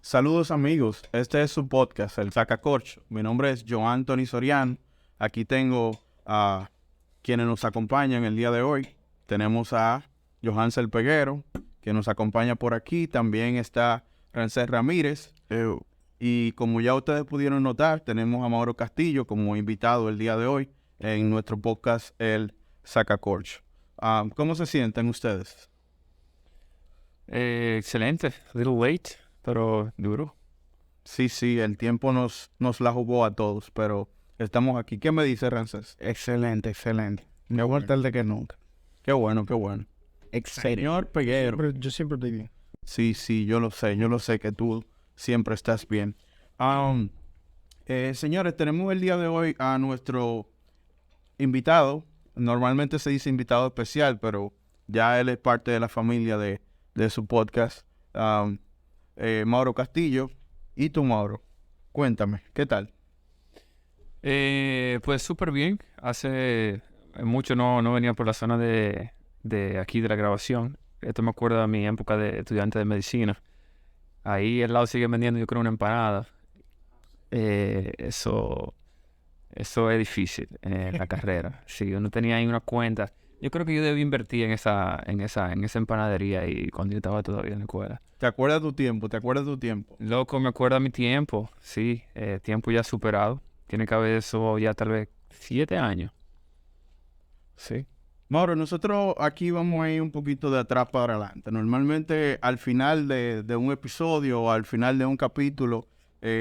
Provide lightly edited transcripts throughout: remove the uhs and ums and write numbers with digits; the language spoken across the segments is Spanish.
Saludos amigos, este es su podcast, El Sacacorcho. Mi nombre es Joan Tony Soriano. Aquí tengo a quienes nos acompañan el día de hoy. Tenemos a Johansel Peguero, que nos acompaña por aquí. También está Rancés Ramírez. Y como ya ustedes pudieron notar, tenemos a Mauro Castillo como invitado el día de hoy en nuestro podcast El Sacacorcho. ¿Cómo se sienten ustedes? Excelente, little late, pero duro. Sí, el tiempo nos la jugó a todos, pero estamos aquí. ¿Qué me dice Rancés? Excelente. Mejor tarde que nunca. Qué bueno. Excelente. Señor Peguero. Yo siempre estoy bien. Sí, yo lo sé que tú siempre estás bien. Señores, tenemos el día de hoy a nuestro invitado. Normalmente se dice invitado especial, pero ya él es parte de la familia de su podcast, Mauro Castillo. ¿Y tú, Mauro? Cuéntame, ¿qué tal? Pues súper bien. Hace mucho no venía por la zona de aquí de la grabación. Esto me acuerda de mi época de estudiante de medicina. Ahí al lado siguen vendiendo, yo creo, una empanada. Eso es difícil en la carrera. Si uno tenía ahí una cuenta, yo creo que yo debí invertir en esa empanadería y cuando yo estaba todavía en la escuela. ¿Te acuerdas tu tiempo? Loco, me acuerdo de mi tiempo. Sí, tiempo ya superado. Tiene que haber eso ya tal vez 7 años. Sí. Mauro, nosotros aquí vamos a ir un poquito de atrás para adelante. Normalmente al final de un episodio o al final de un capítulo,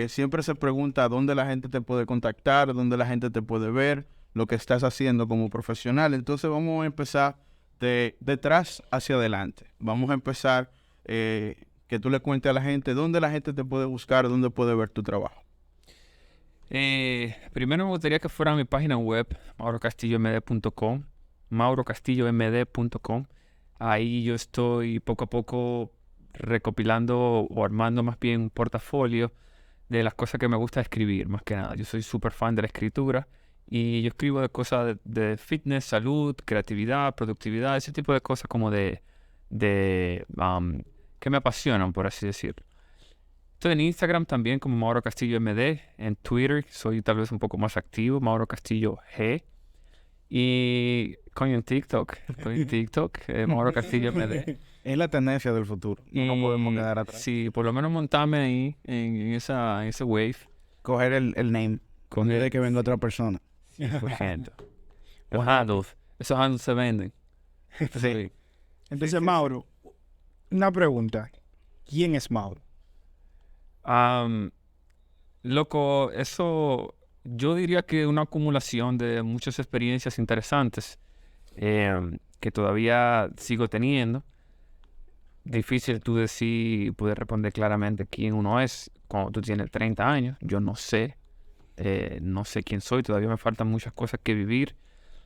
siempre se pregunta dónde la gente te puede contactar, dónde la gente te puede ver, lo que estás haciendo como profesional. Entonces vamos a empezar de detrás hacia adelante. Vamos a empezar que tú le cuentes a la gente dónde la gente te puede buscar, dónde puede ver tu trabajo. Primero me gustaría que fuera a mi página web, maurocastillomd.com, maurocastillomd.com. Ahí yo estoy poco a poco recopilando o armando más bien un portafolio de las cosas que me gusta escribir, más que nada. Yo soy súper fan de la escritura y yo escribo de cosas de fitness, salud, creatividad, productividad, ese tipo de cosas como que me apasionan, por así decirlo. Estoy en Instagram también como Mauro Castillo MD. En Twitter soy tal vez un poco más activo, Mauro Castillo G. Y coño, en TikTok. Estoy en TikTok, Mauro Castillo MD. Es la tendencia del futuro. No podemos quedar atrás. Sí, por lo menos montarme ahí en ese wave. Coger el name. Con de que venga otra persona. 100%. Esos handles se venden. Sí. Entonces, Mauro, una pregunta. ¿Quién es Mauro? Loco, eso yo diría que una acumulación de muchas experiencias interesantes que todavía sigo teniendo. Difícil tú decir, poder responder claramente quién uno es cuando tú tienes 30 años. Yo no sé quién soy, todavía me faltan muchas cosas que vivir,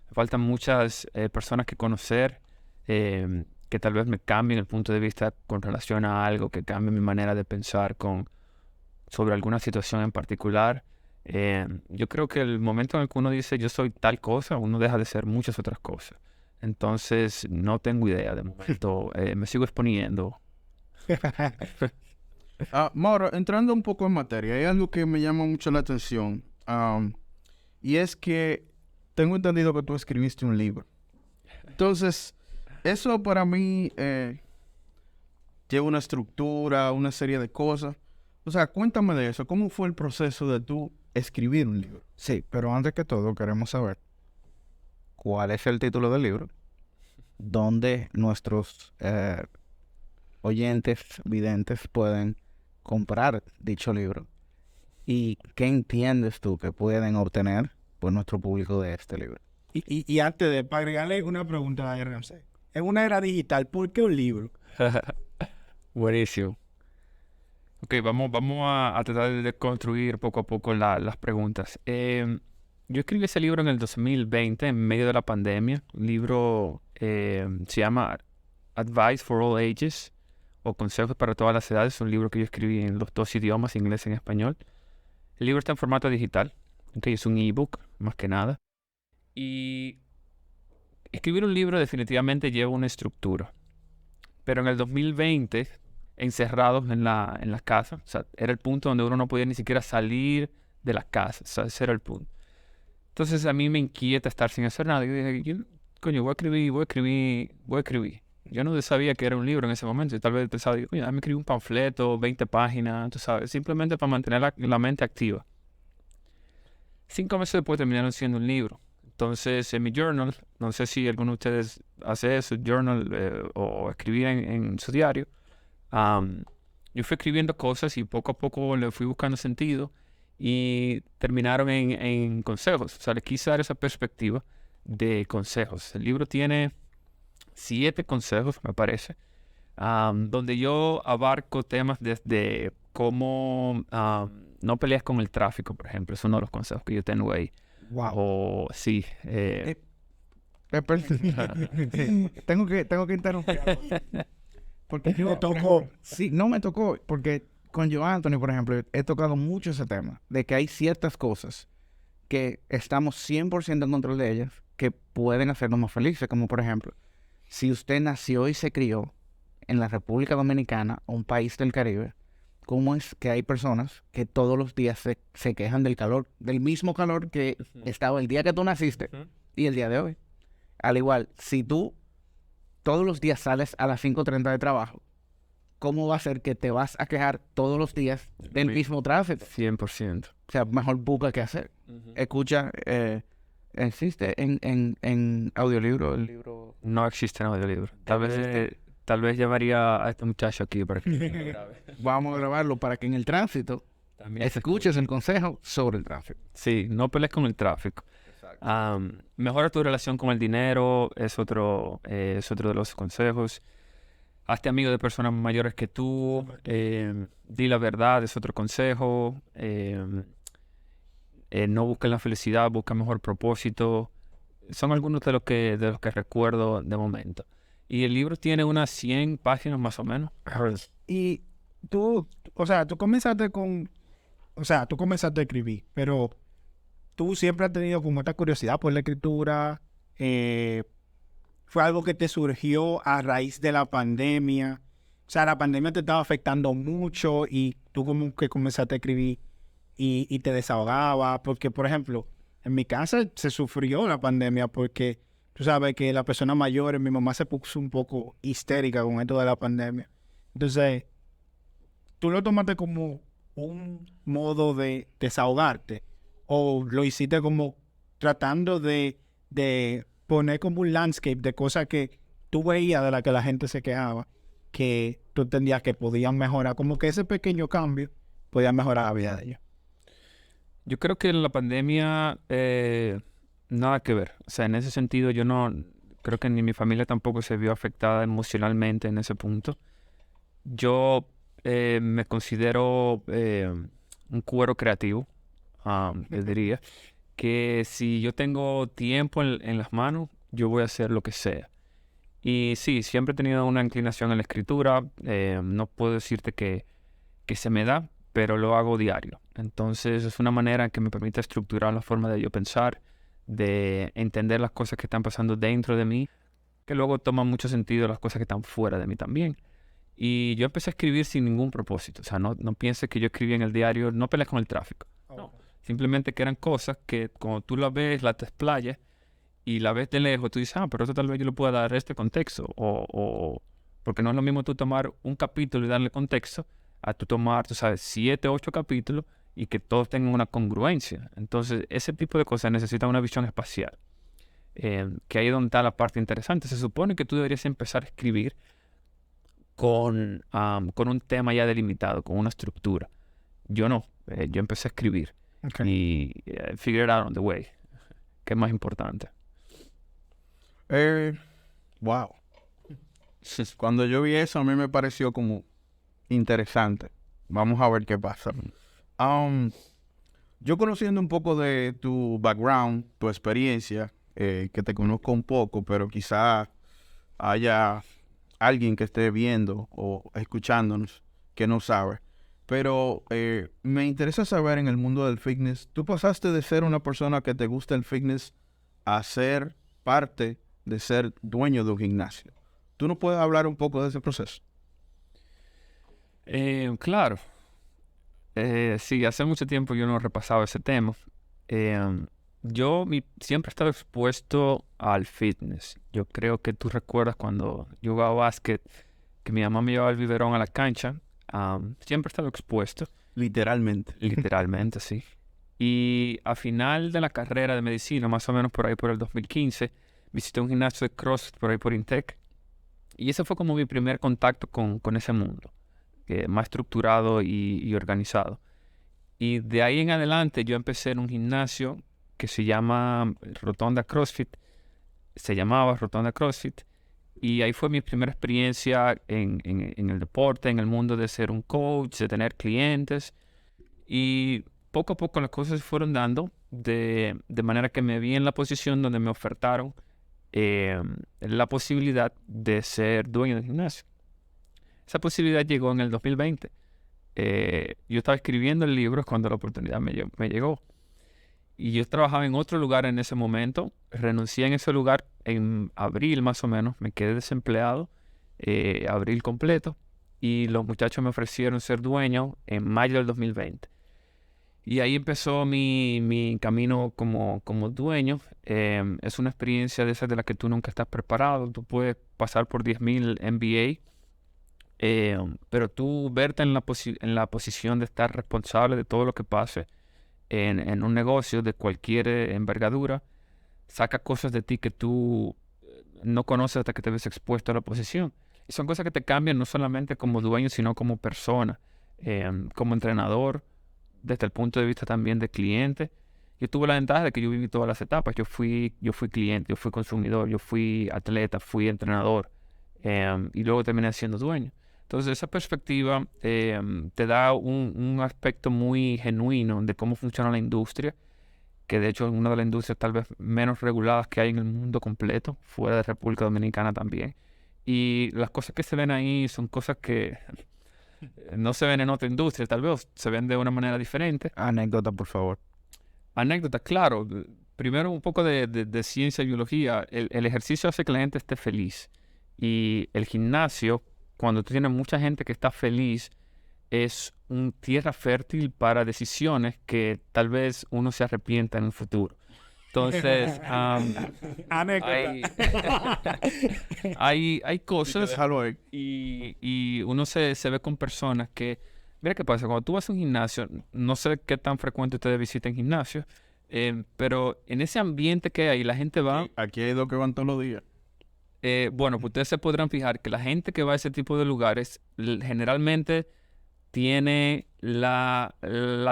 me faltan muchas personas que conocer, que tal vez me cambien el punto de vista con relación a algo, que cambie mi manera de pensar sobre alguna situación en particular. Yo creo que el momento en el que uno dice yo soy tal cosa, uno deja de ser muchas otras cosas. Entonces, no tengo idea de momento. Me sigo exponiendo. Mauro, entrando un poco en materia, hay algo que me llama mucho la atención. Y es que tengo entendido que tú escribiste un libro. Entonces, eso para mí lleva una estructura, una serie de cosas. O sea, cuéntame de eso. ¿Cómo fue el proceso de tú escribir un libro? Sí, pero antes que todo queremos saber cuál es el título del libro, dónde nuestros oyentes, videntes pueden comprar dicho libro y qué entiendes tú que pueden obtener por nuestro público de este libro. Y antes de, para agregarle una pregunta a RMC. En una era digital, ¿por qué un libro? Buenísimo. Ok, vamos a tratar de construir poco a poco las preguntas. Yo escribí ese libro en el 2020, en medio de la pandemia. El libro se llama Advice for All Ages, o Consejos para todas las edades. Es un libro que yo escribí en los 2 idiomas, inglés y español. El libro está en formato digital. Okay, es un ebook, más que nada. Y escribir un libro definitivamente lleva una estructura. Pero en el 2020 encerrados en la casa. O sea, era el punto donde uno no podía ni siquiera salir de la casa. O sea, ese era el punto. Entonces a mí me inquieta estar sin hacer nada. Yo dije, coño, voy a escribir. Yo no sabía que era un libro en ese momento. Yo tal vez pensaba, coño, déjame escribir un panfleto, 20 páginas, tú sabes, simplemente para mantener la mente activa. 5 meses después terminaron siendo un libro. Entonces, en mi journal, no sé si alguno de ustedes hace eso, journal o escribir en su diario, yo fui escribiendo cosas y poco a poco le fui buscando sentido y terminaron en consejos. O sea, le quise dar esa perspectiva de consejos. El libro tiene 7 consejos, me parece, donde yo abarco temas desde cómo no peleas con el tráfico, por ejemplo. Es uno de los consejos que yo tengo ahí. Wow. O sí. Tengo que interrumpir. Porque Me tocó. Sí, no me tocó. Porque con Joe Anthony, por ejemplo, he tocado mucho ese tema. De que hay ciertas cosas que estamos 100% en control de ellas que pueden hacernos más felices. Como por ejemplo, si usted nació y se crió en la República Dominicana, un país del Caribe, ¿cómo es que hay personas que todos los días se quejan del calor, del mismo calor que estaba el día que tú naciste y el día de hoy? Al igual, si tú todos los días sales a las 5:30 de trabajo, ¿cómo va a ser que te vas a quejar todos los días del mismo tráfico? 100%. O sea, mejor busca qué hacer. Escucha, existe en audiolibro el libro. No existe en audiolibro. Tal vez llamaría a este muchacho aquí para que lo grabe. Vamos a grabarlo para que en el tránsito También escuches el consejo sobre el tráfico. Sí, no pelees con el tráfico. Mejora tu relación con el dinero, es otro de los consejos. Hazte amigo de personas mayores que tú. Di la verdad, es otro consejo. No busques la felicidad, busca mejor propósito. Son algunos de los que recuerdo de momento. Y el libro tiene unas 100 páginas más o menos. Y tú comenzaste a escribir, pero tú siempre has tenido como esta curiosidad por la escritura. Fue algo que te surgió a raíz de la pandemia. O sea, la pandemia te estaba afectando mucho y tú como que comenzaste a escribir y te desahogabas. Porque, por ejemplo, en mi casa se sufrió la pandemia porque tú sabes que las personas mayores, mi mamá se puso un poco histérica con esto de la pandemia. Entonces, tú lo tomaste como un modo de desahogarte o lo hiciste como tratando de poner como un landscape de cosas que tú veías de las que la gente se quejaba, que tú entendías que podían mejorar, como que ese pequeño cambio podía mejorar la vida de ellos. Yo creo que la pandemia, nada que ver. O sea, en ese sentido yo no creo que ni mi familia tampoco se vio afectada emocionalmente en ese punto. Yo me considero un cuero creativo, les diría, que si yo tengo tiempo en las manos, yo voy a hacer lo que sea. Y sí, siempre he tenido una inclinación en la escritura. No puedo decirte que se me da, pero lo hago diario. Entonces es una manera que me permite estructurar la forma de yo pensar, de entender las cosas que están pasando dentro de mí, que luego toman mucho sentido las cosas que están fuera de mí también. Y yo empecé a escribir sin ningún propósito. O sea, no pienses que yo escribí en el diario, no pelees con el tráfico. No. Simplemente que eran cosas que cuando tú las ves, las te explayas y la ves de lejos, tú dices, pero esto tal vez yo le pueda dar este contexto. Porque no es lo mismo tú tomar un capítulo y darle contexto a tú tomar, tú sabes, 7, 8 capítulos y que todos tengan una congruencia. Entonces, ese tipo de cosas necesitan una visión espacial. Que ahí es donde está la parte interesante. Se supone que tú deberías empezar a escribir con un tema ya delimitado, con una estructura. Yo no. Yo empecé a escribir. Okay. Y figure it out on the way. ¿Qué es más importante? Wow. Cuando yo vi eso, a mí me pareció como interesante. Vamos a ver qué pasa. Yo conociendo un poco de tu background, tu experiencia, que te conozco un poco, pero quizá haya alguien que esté viendo o escuchándonos que no sabe. Pero me interesa saber en el mundo del fitness, tú pasaste de ser una persona que te gusta el fitness a ser parte de ser dueño de un gimnasio. ¿Tú no puedes hablar un poco de ese proceso? Claro. Sí, hace mucho tiempo yo no repasaba ese tema. Siempre he estado expuesto al fitness. Yo creo que tú recuerdas cuando yo jugaba básquet, que mi mamá me llevaba al biberón a la cancha. Siempre he estado expuesto, Literalmente. literalmente, sí. Y a final de la carrera de medicina, más o menos por ahí por el 2015, visité un gimnasio de CrossFit por ahí por Intec. Y ese fue como mi primer contacto con ese mundo, más estructurado y organizado. Y de ahí en adelante yo empecé en un gimnasio que se llama Rotonda CrossFit. Se llamaba Rotonda CrossFit. Y ahí fue mi primera experiencia en el deporte, en el mundo de ser un coach, de tener clientes. Y poco a poco las cosas se fueron dando de manera que me vi en la posición donde me ofertaron la posibilidad de ser dueño del gimnasio. Esa posibilidad llegó en el 2020. Yo estaba escribiendo el libro cuando la oportunidad me llegó. Y yo trabajaba en otro lugar en ese momento. Renuncié en ese lugar en abril más o menos. Me quedé desempleado, abril completo. Y los muchachos me ofrecieron ser dueño en mayo del 2020. Y ahí empezó mi camino como dueño. Es una experiencia de esas de la que tú nunca estás preparado. Tú puedes pasar por 10.000 MBA. Pero tú verte en la posición de estar responsable de todo lo que pase en un negocio de cualquier envergadura, saca cosas de ti que tú no conoces hasta que te ves expuesto a la posición. Y son cosas que te cambian no solamente como dueño, sino como persona, como entrenador, desde el punto de vista también de cliente. Yo tuve la ventaja de que yo viví todas las etapas. Yo fui cliente, yo fui consumidor, yo fui atleta, fui entrenador, y luego terminé siendo dueño. Entonces, esa perspectiva te da un aspecto muy genuino de cómo funciona la industria, que de hecho es una de las industrias tal vez menos reguladas que hay en el mundo completo, fuera de República Dominicana también. Y las cosas que se ven ahí son cosas que no se ven en otra industria, tal vez se ven de una manera diferente. Anécdota, por favor. Anécdota, claro. Primero un poco de ciencia y biología. El ejercicio hace que la gente esté feliz. Y el gimnasio, cuando tú tienes mucha gente que está feliz, es un tierra fértil para decisiones que tal vez uno se arrepienta en un futuro. Entonces, hay cosas Déjalo ahí. y uno se ve con personas que... Mira qué pasa, cuando tú vas a un gimnasio, no sé qué tan frecuente ustedes visiten gimnasios, pero en ese ambiente que hay, la gente va... Aquí hay dos que van todos los días. Bueno, pues ustedes se podrán fijar que la gente que va a ese tipo de lugares generalmente tiene la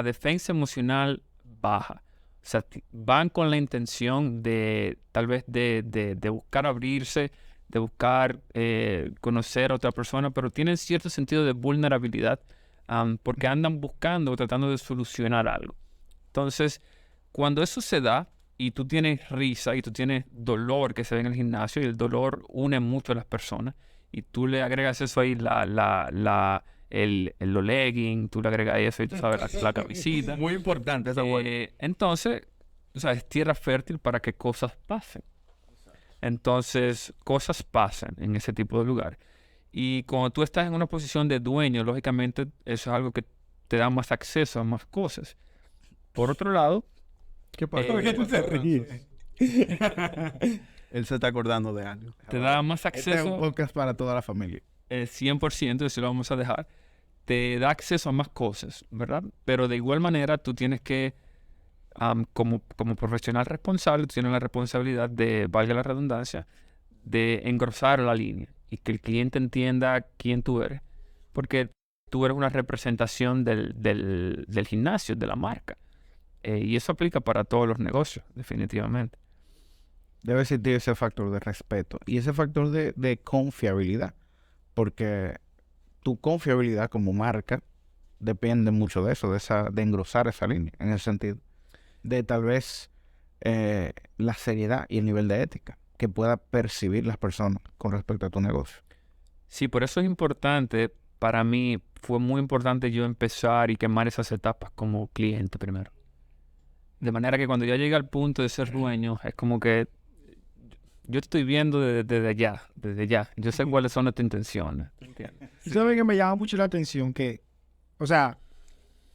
defensa emocional baja. O sea, van con la intención de tal vez de buscar abrirse, de buscar conocer a otra persona, pero tienen cierto sentido de vulnerabilidad porque andan buscando o tratando de solucionar algo. Entonces, cuando eso se da, y tú tienes risa y tú tienes dolor que se ve en el gimnasio y el dolor une mucho a las personas y tú le agregas eso ahí, los leggings, tú le agregas eso y tú sabes, la camisita. Muy importante esa vuelta. Entonces, o sea, es tierra fértil para que cosas pasen. Entonces, cosas pasan en ese tipo de lugar. Y cuando tú estás en una posición de dueño, lógicamente eso es algo que te da más acceso a más cosas. Por otro lado, ¿Qué pasa? ¿Por qué tú te ríes? Él se está acordando de algo. te da más Este es un acceso, podcast para toda la familia. 100%, eso lo vamos a dejar, te da acceso a más cosas, ¿verdad? Pero de igual manera tú tienes que, como profesional responsable, tú tienes la responsabilidad de, valga la redundancia, de engrosar la línea y que el cliente entienda quién tú eres, porque tú eres una representación del gimnasio, de la marca. Y eso aplica para todos los negocios, definitivamente. Debe existir ese factor de respeto y ese factor de confiabilidad, porque tu confiabilidad como marca depende mucho de eso, de engrosar esa línea, en el sentido de tal vez la seriedad y el nivel de ética que pueda percibir las personas con respecto a tu negocio. Sí, por eso es importante, para mí fue muy importante yo empezar y quemar esas etapas como cliente primero. De manera que cuando ya llegue al punto de ser dueño, es como que yo te estoy viendo desde ya. Yo sé cuáles son nuestras intenciones. ¿Entiendes? ¿Sabes que me llama mucho la atención? Que, o sea,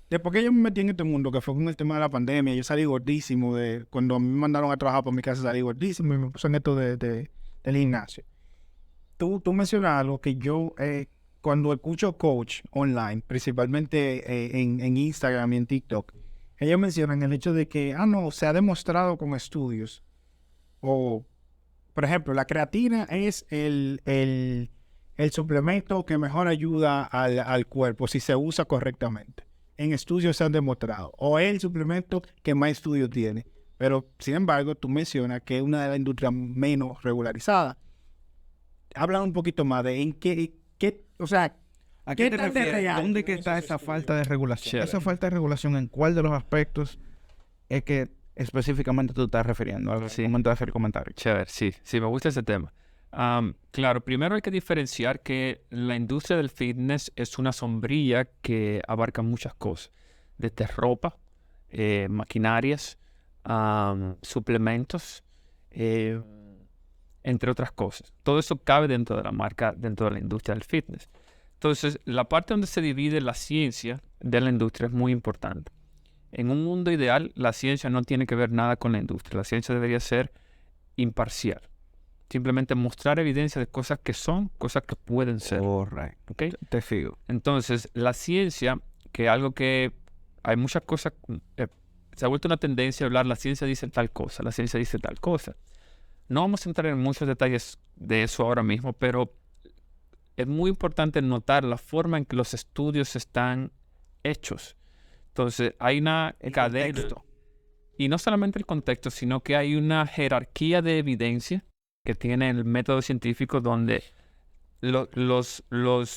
después que yo me metí en este mundo, que fue con el tema de la pandemia, yo salí gordísimo. Cuando me mandaron a trabajar por mi casa, salí gordísimo y me puse en esto del gimnasio. Tú mencionas algo que yo, cuando escucho coach online, principalmente en Instagram y en TikTok, ellos mencionan el hecho de que, no, se ha demostrado con estudios. O, por ejemplo, la creatina es el suplemento que mejor ayuda al cuerpo si se usa correctamente. En estudios se han demostrado. O es el suplemento que más estudios tiene. Pero, sin embargo, tú mencionas que es una de las industrias menos regularizadas. Habla un poquito más de en qué o sea, ¿A ¿qué qué te tan de refieres? real ¿Dónde que son está esos esa estudios? falta de regulación? Chévere. Esa falta de regulación, ¿en cuál de los aspectos es que específicamente tú estás refiriendo al Sí. momento de hacer el comentario? Chévere, sí, me gusta ese tema. Claro, primero hay que diferenciar que la industria del fitness es una sombrilla que abarca muchas cosas, desde ropa, maquinarias, suplementos, entre otras cosas. Todo eso cabe dentro de la marca, dentro de la industria del fitness. Entonces, la parte donde se divide la ciencia de la industria es muy importante. En un mundo ideal, la ciencia no tiene que ver nada con la industria. La ciencia debería ser imparcial. Simplemente mostrar evidencia de cosas que son, cosas que pueden ser. Correcto. ¿Ok? Te sigo. Entonces, la ciencia, que algo que hay muchas cosas, se ha vuelto una tendencia a hablar, la ciencia dice tal cosa, la ciencia dice tal cosa. No vamos a entrar en muchos detalles de eso ahora mismo, pero es muy importante notar la forma en que los estudios están hechos. Entonces, hay una cadena. Contexto. Y no solamente el contexto, sino que hay una jerarquía de evidencia que tiene el método científico donde los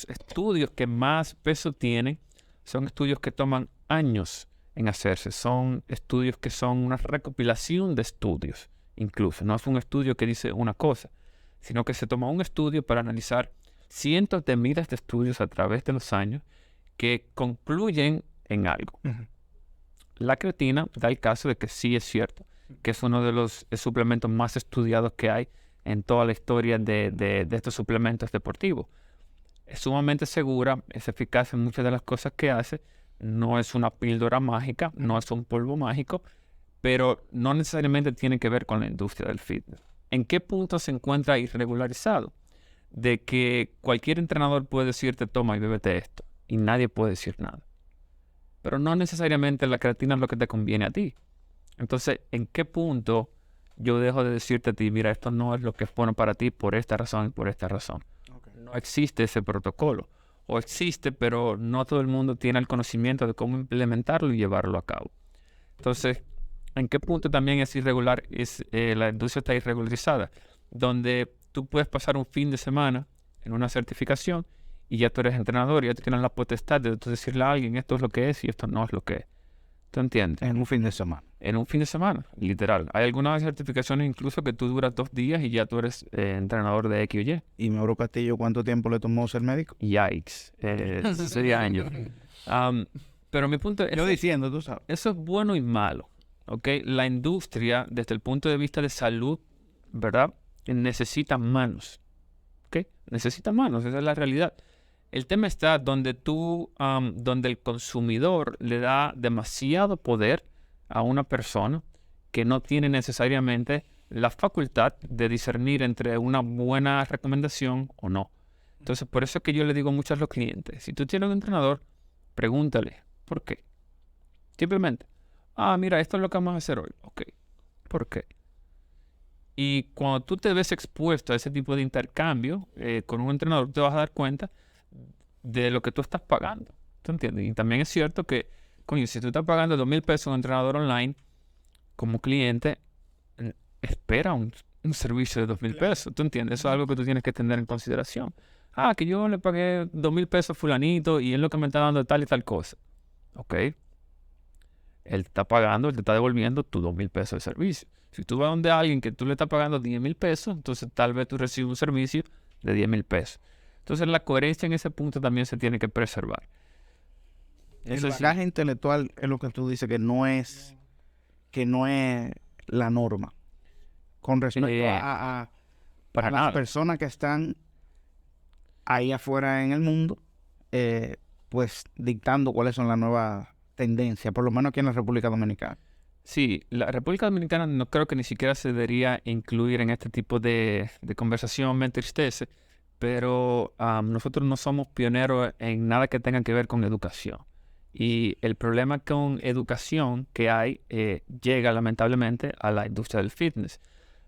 estudios que más peso tienen son estudios que toman años en hacerse. Son estudios que son una recopilación de estudios, incluso. No es un estudio que dice una cosa, sino que se toma un estudio para analizar cientos de miles de estudios a través de los años que concluyen en algo. Ujú. La creatina da el caso de que sí es cierto, que es uno de los suplementos más estudiados que hay en toda la historia de estos suplementos deportivos. Es sumamente segura, es eficaz en muchas de las cosas que hace, no es una píldora mágica, no es un polvo mágico, pero no necesariamente tiene que ver con la industria del fitness. ¿En qué punto se encuentra irregularizado? De que cualquier entrenador puede decirte, toma y bébete esto, y nadie puede decir nada. Pero no necesariamente la creatina es lo que te conviene a ti. Entonces, ¿en qué punto yo dejo de decirte a ti, mira, esto no es lo que es bueno para ti por esta razón y por esta razón? No existe ese protocolo. O existe, pero no todo el mundo tiene el conocimiento de cómo implementarlo y llevarlo a cabo. Entonces, ¿en qué punto también es irregular? La industria está irregularizada, donde tú puedes pasar un fin de semana en una certificación y ya tú eres entrenador, ya tú tienes la potestad de tú decirle a alguien esto es lo que es y esto no es lo que es. ¿Tú entiendes? En un fin de semana. En un fin de semana, literal. Hay algunas certificaciones incluso que tú duras 2 días y ya tú eres entrenador de X o Y. ¿Y Mauro Castillo cuánto tiempo le tomó ser médico? Yikes. Sería años. Pero mi punto es, Yo diciendo, tú sabes. eso es bueno y malo. ¿Ok? La industria, desde el punto de vista de salud, ¿verdad? Necesita manos. ¿Ok? Necesita manos, esa es la realidad. El tema está donde donde el consumidor le da demasiado poder a una persona que no tiene necesariamente la facultad de discernir entre una buena recomendación o no. Entonces, por eso es que yo le digo mucho a los clientes, si tú tienes un entrenador, pregúntale, ¿por qué? Simplemente, mira, esto es lo que vamos a hacer hoy. Ok, ¿por qué? Y cuando tú te ves expuesto a ese tipo de intercambio con un entrenador, te vas a dar cuenta de lo que tú estás pagando. ¿Tú entiendes? Y también es cierto que, coño, si tú estás pagando 2,000 pesos a un entrenador online, como cliente, espera un servicio de 2,000 pesos. ¿Tú entiendes? Eso es algo que tú tienes que tener en consideración. Que yo le pagué 2,000 pesos a fulanito y él lo que me está dando es tal y tal cosa. Ok. Él está pagando, él te está devolviendo tus 2,000 pesos de servicio. Si tú vas donde alguien que tú le estás pagando 10,000 pesos, entonces tal vez tú recibes un servicio de 10,000 pesos. Entonces la coherencia en ese punto también se tiene que preservar. El Eso sí. bagaje intelectual es lo que tú dices que no es la norma. Con respecto a Para a las nada. personas que están ahí afuera en el mundo, pues dictando cuáles son las nuevas tendencias, por lo menos aquí en la República Dominicana. Sí, la República Dominicana no creo que ni siquiera se debería incluir en este tipo de conversación, me entristece, pero nosotros no somos pioneros en nada que tenga que ver con educación. Y el problema con educación que hay llega lamentablemente a la industria del fitness.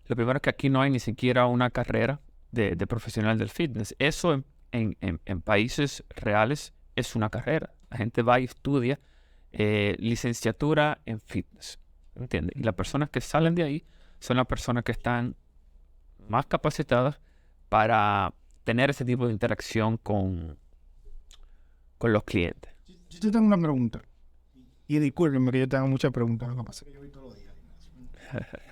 Lo primero es que aquí no hay ni siquiera una carrera de profesional del fitness. Eso en países reales es una carrera. La gente va y estudia licenciatura en fitness. ¿Entiendes? Y las personas que salen de ahí son las personas que están más capacitadas para tener ese tipo de interacción con los clientes. Yo tengo una pregunta. Y discúlpenme que yo tengo muchas preguntas. Lo que pasa es que yo voy todos los días.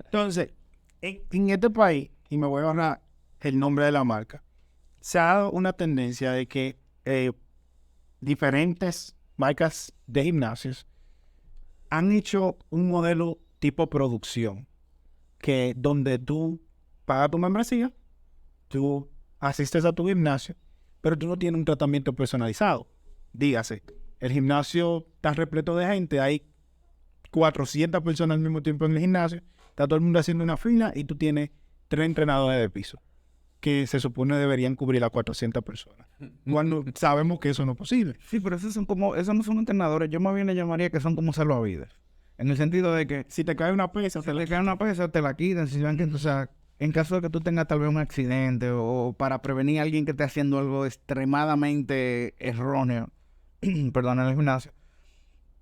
Entonces, en este país, y me voy a ahorrar el nombre de la marca, se ha dado una tendencia de que diferentes marcas de gimnasios han hecho un modelo tipo producción, que donde tú pagas tu membresía, tú asistes a tu gimnasio, pero tú no tienes un tratamiento personalizado. Dígase, el gimnasio está repleto de gente, hay 400 personas al mismo tiempo en el gimnasio, está todo el mundo haciendo una fila y tú tienes 3 entrenadores de piso que se supone deberían cubrir a 400 personas. Cuando sabemos que eso no es posible. Sí, pero esos no son entrenadores, yo más bien le llamaría que son como salvavidas. En el sentido de que Si te cae una pesa, si te cae una pesa, te la quitan, si ven que, o sea, en caso de que tú tengas tal vez un accidente o para prevenir a alguien que esté haciendo algo extremadamente erróneo, perdón, en el gimnasio.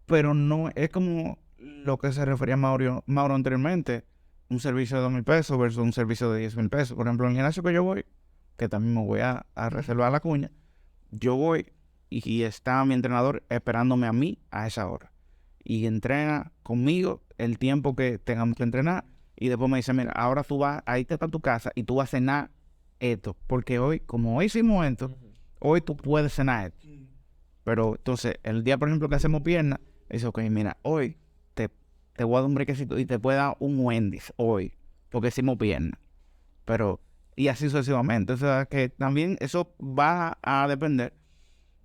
Pero no es como lo que se refería Mauro anteriormente, un servicio de 2,000 pesos versus un servicio de 10,000 pesos. Por ejemplo, en el gimnasio que yo voy, que también me voy a reservar la cuña, yo voy y está mi entrenador esperándome a mí a esa hora. Y entrena conmigo el tiempo que tengamos que entrenar. Y después me dice, mira, ahora tú vas, ahí te está tu casa y tú vas a cenar esto. Porque hoy, como hoy hicimos esto, hoy tú puedes cenar esto. Pero entonces, el día, por ejemplo, que hacemos piernas, dice, ok, mira, hoy te voy a dar un brequecito y te puedo dar un Wendy's hoy, porque hicimos piernas. Pero, y así sucesivamente. O sea, que también eso va a depender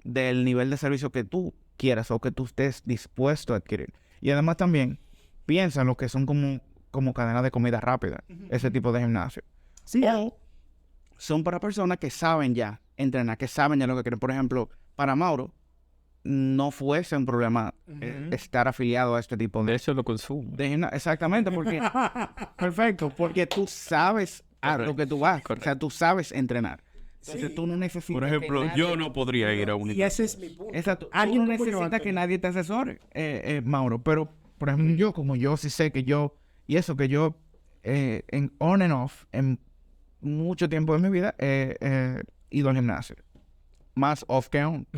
del nivel de servicio que tú quieras o que tú estés dispuesto a adquirir. Y además también, piensa en lo que son como cadenas de comida rápida, ese tipo de gimnasio. Sí, O son para personas que saben ya entrenar, que saben ya lo que quieren. Por ejemplo, para Mauro, no fuese un problema estar afiliado a este tipo De de hecho, lo consumo. gimnasio. Exactamente, porque perfecto, porque tú sabes a lo que tú vas. O sea, tú sabes entrenar. Entonces tú no necesitas. Por ejemplo, que nadie- yo no podría ir a un y ese es mi punto. Exacto. Alguien Tú no como yo, necesitas que Antonio. nadie te asesore, Mauro. Pero, por ejemplo, yo, como yo sí sé que yo, y eso que yo, en on and off, en mucho tiempo de mi vida, he ido al gimnasio. Más off que on.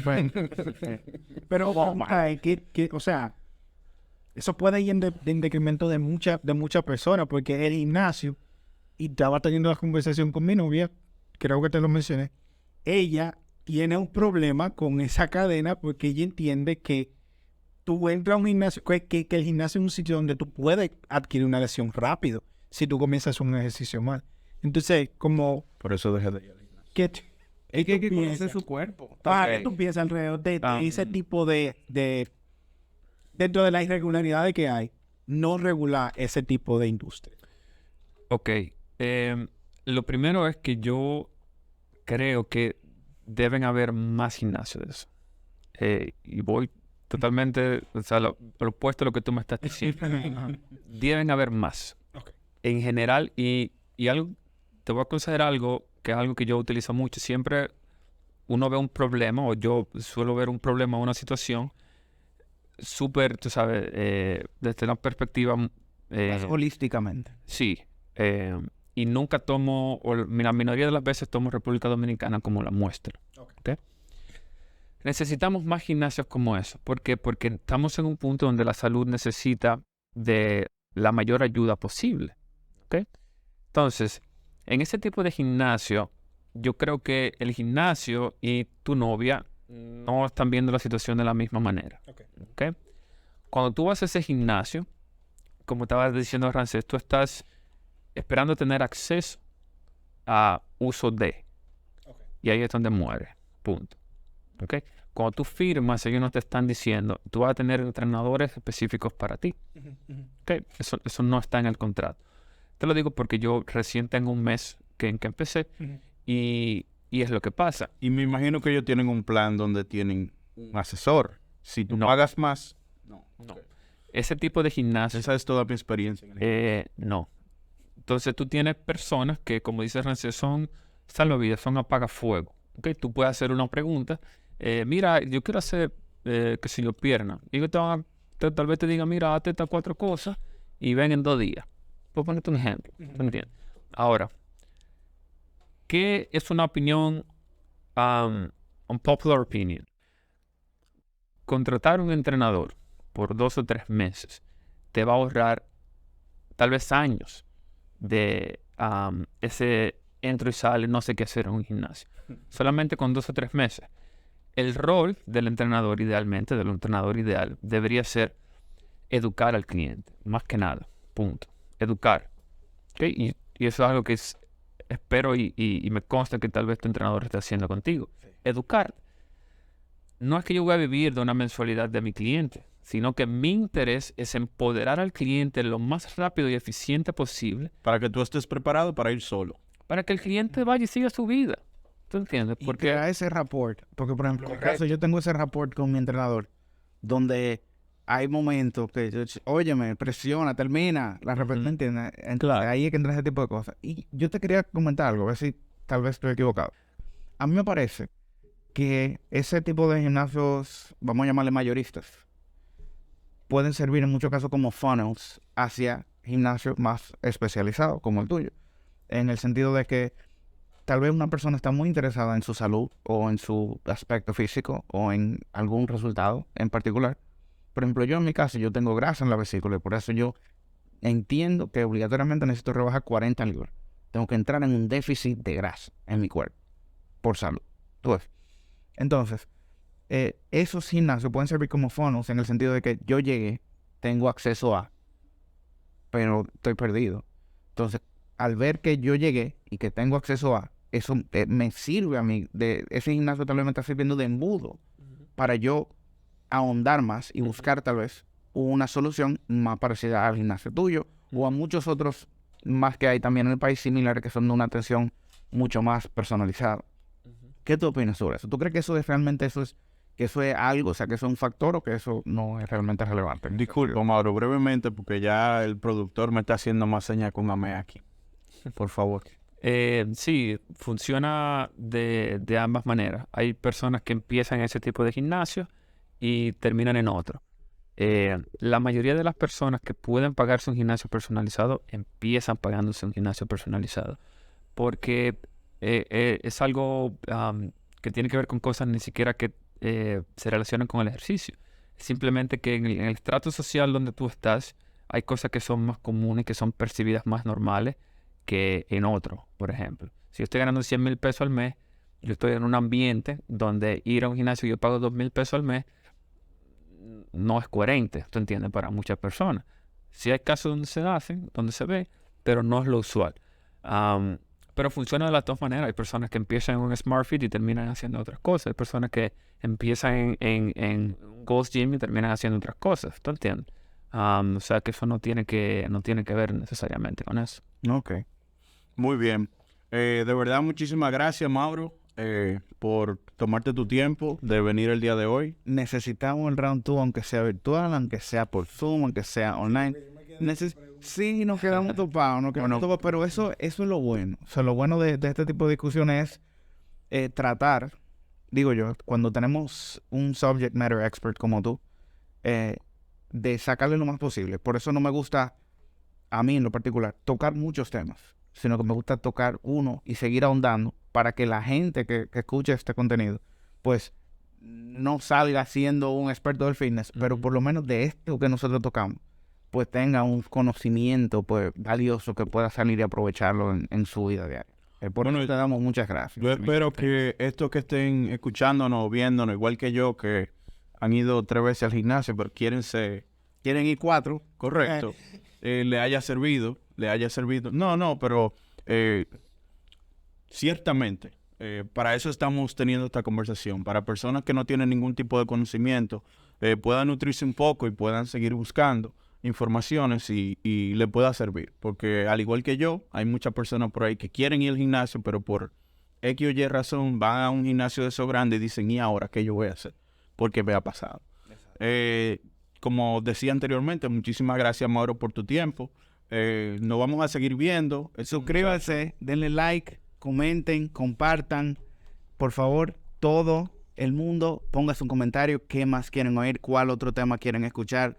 Pero, ay, o sea, eso puede ir en decremento de muchas personas, porque el gimnasio, y estaba teniendo la conversación con mi novia, creo que te lo mencioné, ella tiene un problema con esa cadena porque ella entiende que tú entras a un gimnasio, que el gimnasio es un sitio donde tú puedes adquirir una lesión rápido si tú comienzas un ejercicio mal. Entonces, como, Por eso dejé de ir al gimnasio. ¿qué, Es que hay que tú conocer piensas? su cuerpo. ¿Qué tú piensas alrededor de ese tipo de dentro de las irregularidades que hay, no regular ese tipo de industria? Ok. Lo primero es que yo creo que deben haber más gimnasios de eso. Y voy totalmente, o sea, lo opuesto a lo que tú me estás diciendo. Deben haber más. Ok. En general, y algo, te voy a considerar algo que es algo que yo utilizo mucho. Siempre uno ve un problema, o yo suelo ver un problema o una situación súper, tú sabes, desde una perspectiva, Más holísticamente. sí. Y nunca tomo, o la minoría de las veces tomo República Dominicana como la muestra. ¿Ok? Necesitamos más gimnasios como eso. ¿Por qué? Porque estamos en un punto donde la salud necesita de la mayor ayuda posible. ¿Ok? Entonces, en ese tipo de gimnasio, yo creo que el gimnasio y tu novia no están viendo la situación de la misma manera. ¿Ok? Cuando tú vas a ese gimnasio, como estaba diciendo Rancés, tú estás esperando tener acceso uso de. Y ahí es donde muere. Punto. ¿Ok? Cuando tú firmas, ellos no te están diciendo, tú vas a tener entrenadores específicos para ti. ¿Ok? Eso no está en el contrato. Te lo digo porque yo recién tengo un mes en que empecé y es lo que pasa. Y me imagino que ellos tienen un plan donde tienen un asesor. Si tú No. pagas más, no. No. Ese tipo de gimnasio, Esa es toda mi experiencia. En el no. Entonces tú tienes personas que, como dice Rancé, son salvavidas, son apagafuego. ¿Ok? Tú puedes hacer una pregunta. Mira, yo quiero hacer, qué sé yo, pierna. Y ellos tal vez te digan, mira, hazte estas 4 cosas y ven en 2 días. Puedo ponerte un ejemplo. ¿Tú entiendes? Ahora, ¿qué es una opinión, unpopular opinion? Contratar un entrenador por 2 o 3 meses te va a ahorrar tal vez años de ese entro y sale, no sé qué hacer en un gimnasio. Solamente con 2 o 3 meses. El rol del entrenador idealmente, del entrenador ideal, debería ser educar al cliente, más que nada. Punto. Educar. ¿Okay? Y eso es algo que espero y me consta que tal vez tu entrenador esté haciendo contigo. Sí. Educar. No es que yo voy a vivir de una mensualidad de mi cliente, sino que mi interés es empoderar al cliente lo más rápido y eficiente posible. Para que tú estés preparado para ir solo. Para que el cliente vaya y siga su vida. ¿Tú entiendes? Porque a ese rapport, porque por ejemplo, en mi caso yo tengo ese rapport con mi entrenador, donde hay momentos que yo, óyeme, presiona, termina, la repetición, ¿entiendes? Entonces, ahí es que entra ese tipo de cosas. Y yo te quería comentar algo, a ver si tal vez estoy equivocado. A mí me parece que ese tipo de gimnasios, vamos a llamarle mayoristas, pueden servir en muchos casos como funnels hacia gimnasios más especializados, como el tuyo. En el sentido de que tal vez una persona está muy interesada en su salud o en su aspecto físico o en algún resultado en particular. Por ejemplo, yo en mi caso, yo tengo grasa en la vesícula y por eso yo entiendo que obligatoriamente necesito rebajar 40 libras. Tengo que entrar en un déficit de grasa en mi cuerpo por salud. Entonces, esos gimnasios pueden servir como funnels en el sentido de que yo llegué, tengo acceso a, pero estoy perdido. Entonces, al ver que yo llegué y que tengo acceso a, eso me sirve a mí. Ese gimnasio tal vez me está sirviendo de embudo para yo ahondar más y buscar tal vez una solución más parecida al gimnasio tuyo o a muchos otros más que hay también en el país similares que son de una atención mucho más personalizada. ¿Qué tú opinas sobre eso? ¿Tú crees que eso es realmente que eso es algo, o sea, que eso es un factor o que eso no es realmente relevante? Disculpa, Mauro, brevemente, porque ya el productor me está haciendo más señas con AME aquí. Por favor. Sí, funciona de ambas maneras. Hay personas que empiezan en ese tipo de gimnasio y terminan en otro. La mayoría de las personas que pueden pagarse un gimnasio personalizado empiezan pagándose un gimnasio personalizado porque es algo que tiene que ver con cosas ni siquiera que se relacionan con el ejercicio. Simplemente que en el estrato social donde tú estás hay cosas que son más comunes, que son percibidas más normales que en otro. Por ejemplo, si yo estoy ganando 100,000 pesos al mes, yo estoy en un ambiente donde ir a un gimnasio y yo pago 2,000 pesos al mes, no es coherente, ¿tú entiendes? Para muchas personas. Sí hay casos donde se hacen, donde se ve, pero no es lo usual. Pero funciona de las dos maneras. Hay personas que empiezan en un SmartFit y terminan haciendo otras cosas. Hay personas que empiezan en Gold's Gym y terminan haciendo otras cosas, ¿tú entiendes? O sea que eso no tiene que ver necesariamente con eso. Ok. Muy bien. De verdad, muchísimas gracias, Mauro, por tomarte tu tiempo de venir el día de hoy. Necesitamos el round 2, aunque sea virtual, aunque sea por Zoom, aunque sea online. Sí, nos quedamos topados, pero eso es lo bueno. O sea, lo bueno de este tipo de discusiones es tratar, digo yo, cuando tenemos un subject matter expert como tú, de sacarle lo más posible. Por eso no me gusta, a mí en lo particular, tocar muchos temas, sino que me gusta tocar uno y seguir ahondando para que la gente que escuche este contenido, pues, no salga siendo un experto del fitness, pero por lo menos de esto que nosotros tocamos, pues tenga un conocimiento pues valioso que pueda salir y aprovecharlo en su vida diaria. Por eso te damos muchas gracias. Yo espero que estos que estén escuchándonos o viéndonos, igual que yo, que han ido 3 veces al gimnasio, pero quieren ir 4, correcto, le haya servido. No, pero ciertamente, para eso estamos teniendo esta conversación, para personas que no tienen ningún tipo de conocimiento, puedan nutrirse un poco y puedan seguir buscando informaciones y le pueda servir. Porque al igual que yo, hay muchas personas por ahí que quieren ir al gimnasio, pero por X o Y razón van a un gimnasio de esos grandes y dicen, ¿y ahora qué yo voy a hacer? Porque me ha pasado. Como decía anteriormente, muchísimas gracias, Mauro, por tu tiempo. Nos vamos a seguir viendo. Suscríbanse, denle like, comenten, compartan. Por favor, todo el mundo ponga su comentario. ¿Qué más quieren oír? ¿Cuál otro tema quieren escuchar?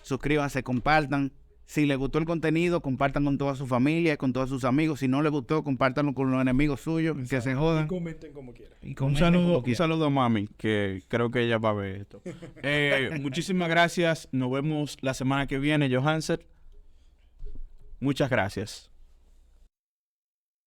Suscríbanse, compartan. Si les gustó el contenido, compartan con toda su familia, con todos sus amigos. Si no les gustó, compártanlo con los enemigos suyos, que se Y jodan. comenten como quieran. Y Un comenten saludo, como un quieran. saludo a mami, que creo que ella va a ver esto. Muchísimas gracias. Nos vemos la semana que viene, Johansen. Muchas gracias.